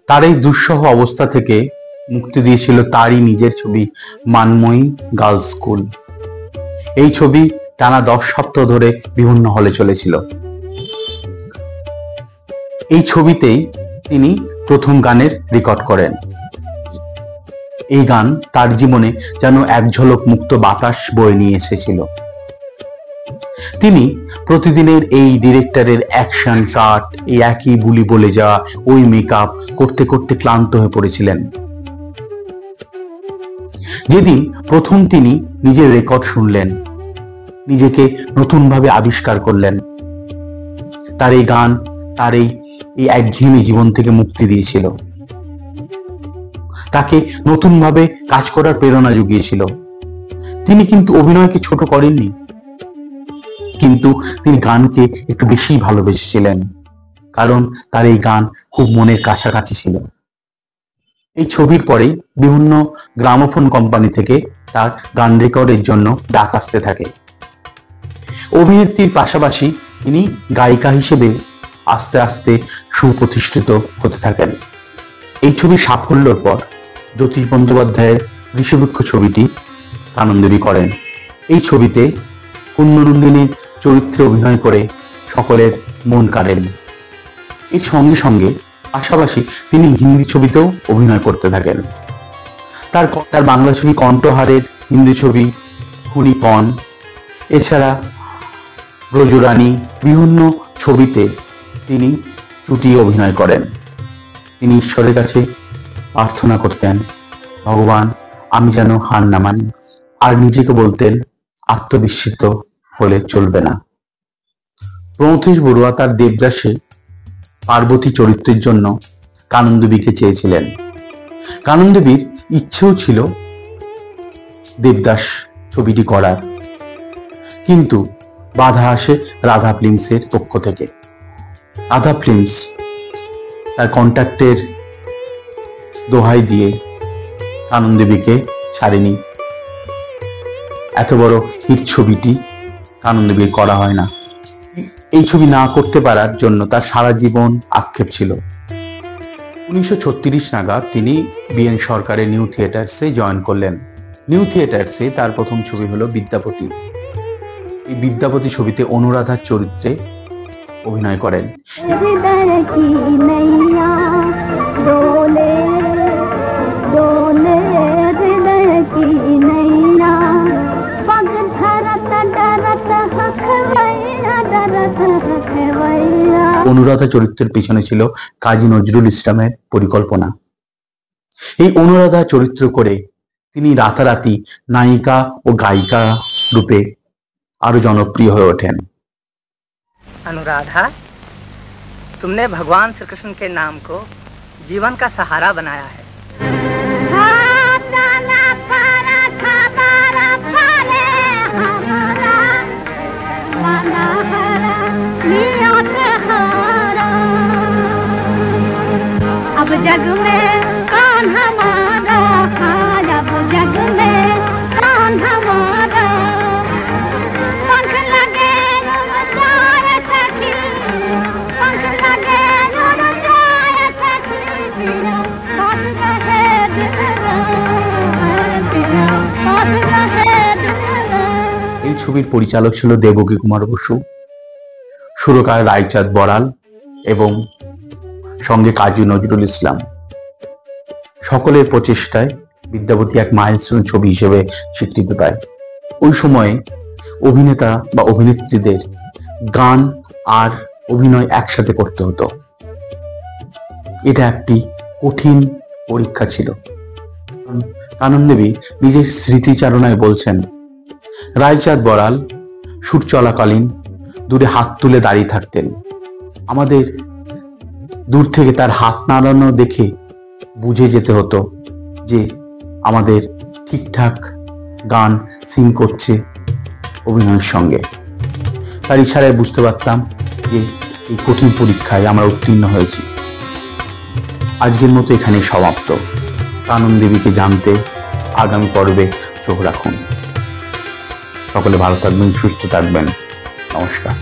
তার এই দুঃসহ অবস্থা থেকে মুক্তি দিয়েছিল তারই নিজের ছবি মানময়ী গার্লস স্কুল। এই ছবি টানা 10 সপ্তাহ ধরে বিভিন্ন হলে চলেছিল। এই ছবিতেই তিনি প্রথম গানের রেকর্ড করেন। এই গান তার জীবনে যেন এক ঝলক মুক্ত বাতাস বয়ে নিয়ে এসেছিল। তিনি প্রতিদিনের এই ডিরেক্টরের অ্যাকশন কাট, এই একই বুলি বলে যাওয়া, ওই মেকআপ করতে করতে ক্লান্ত হয়ে পড়েছিলেন। যেদিন প্রথম তিনি নিজের রেকর্ড শুনলেন, নিজেকে নতুনভাবে আবিষ্কার করলেন। তার এই গান তার এই একঘেয়েমি জীবন থেকে মুক্তি দিয়েছিল, তাকে নতুনভাবে কাজ করার প্রেরণা জুগিয়েছিল। তিনি কিন্তু অভিনয়কে ছোট করেননি, কিন্তু তিনি গানকে একটু বেশি ভালোবেসেছিলেন, কারণ তার এই গান খুব মনের কাছাকাছি ছিল। এই ছবির পরেই বিভিন্ন গ্রামোফোন কোম্পানি থেকে তার গান রেকর্ডের জন্য ডাক আসতে থাকে। অভিনেত্রীর পাশাপাশি তিনি গায়িকা হিসেবে আস্তে আস্তে সুপ্রতিষ্ঠিত হতে থাকেন। এই ছবির সাফল্যের পর জ্যোতিষ বন্দ্যোপাধ্যায়ের ঋষিবৃক্ষ ছবিটি কাননদেবী করেন। এই ছবিতে কুন্দনন্দিনীর চরিত্রে অভিনয় করে সকলের মন কাড়েন। এর সঙ্গে সঙ্গে পাশাপাশি তিনি হিন্দি ছবিতেও অভিনয় করতে থাকেন। তার বাংলা ছবি কণ্ঠহারের হিন্দি ছবি খুনিপন, এছাড়া ব্রজরানী, বিভিন্ন ছবিতে তিনি চুটিয়ে অভিনয় করেন। তিনি ঈশ্বরের কাছে প্রার্থনা করতেন, ভগবান আমি যেন হার না মানি, আর নিজেকে বলতেন আত্মবিস্মিত হলে চলবে না। প্রমথেশ বড়ুয়া তার দেবদাসে পার্বতী চরিত্রের জন্য কাননদেবীকে চেয়েছিলেন। কাননদেবীর ইচ্ছেও ছিল দেবদাস ছবিটি করার, কিন্তু বাধা আসে রাধা ফিল্মসের পক্ষ থেকে। রাধা ফিল্মস তার কন্ট্রাক্টের দোহাই দিয়ে কাননদেবীকে ছাড়েনি। এত বড় হিট ছবিটি কাননদেবীর করা হয় না। এই ছবি না করতে পারার জন্য তার সারা জীবন আক্ষেপ ছিল। 1936 নাগাদ তিনি বিএন সরকারের নিউ থিয়েটার্সে জয়েন করলেন। নিউ থিয়েটার্সে তার প্রথম ছবি হলো বিদ্যাপতি। এই বিদ্যাপতি ছবিতে অনুরাধার চরিত্রে অভিনয় করেন। অনুরাধা চরিত্রের পিছনে ছিল কাজী নজরুল ইসলামের পরিকল্পনা। এই অনুরাধা চরিত্র করে তিনি রাতারাতি নায়িকা ও গায়িকা রূপে আরো জনপ্রিয় হয়ে ওঠেন। अनुराधा, तुमने भगवान श्री कृष्ण के नाम को जीवन का सहारा बनाया है। अब जग में कौन हमारा, अब जग में कौन हमारा, पंख लगे उड़ जाए सखी, पंख लगे उड़ जाए सखी, तेरा साथ रहे दिन रात, तेरा साथ रहे दिन रात। এই ছবির পরিচালক ছিল দেবকী কুমার বসু, সুরকার রায়চাঁদ বড়াল এবং সঙ্গে কাজী নজরুল ইসলাম। সকলের প্রচেষ্টায় বিদ্যাপতি এক মাইলস্টোন ছবি হিসেবে স্বীকৃতি পায়। ওই সময়ে অভিনেতা বা অভিনেত্রীদের গান আর অভিনয় একসাথে করতে হতো। এটা একটি কঠিন পরীক্ষা ছিল। কাননদেবী নিজের স্মৃতিচারণায় বলছেন, রায়চাঁদ বড়াল সুর চলাকালীন দূরে হাত তুলে দাঁড়িয়ে থাকতেন। আমাদের দূর থেকে তার হাত নাড়ানো দেখে বুঝে যেতে হতো যে আমাদের ঠিকঠাক গান সিং করছে অভিনয়ের সঙ্গে। তার ইশারায় বুঝতে পারতাম যে এই কঠিন পরীক্ষায় আমরা উত্তীর্ণ হয়েছি। আজকের মতো এখানেই সমাপ্ত। কাননদেবীকে জানতে আগামী পর্বে চোখ রাখুন। সকলে ভালো থাকবেন, সুস্থ থাকবেন। নমস্কার।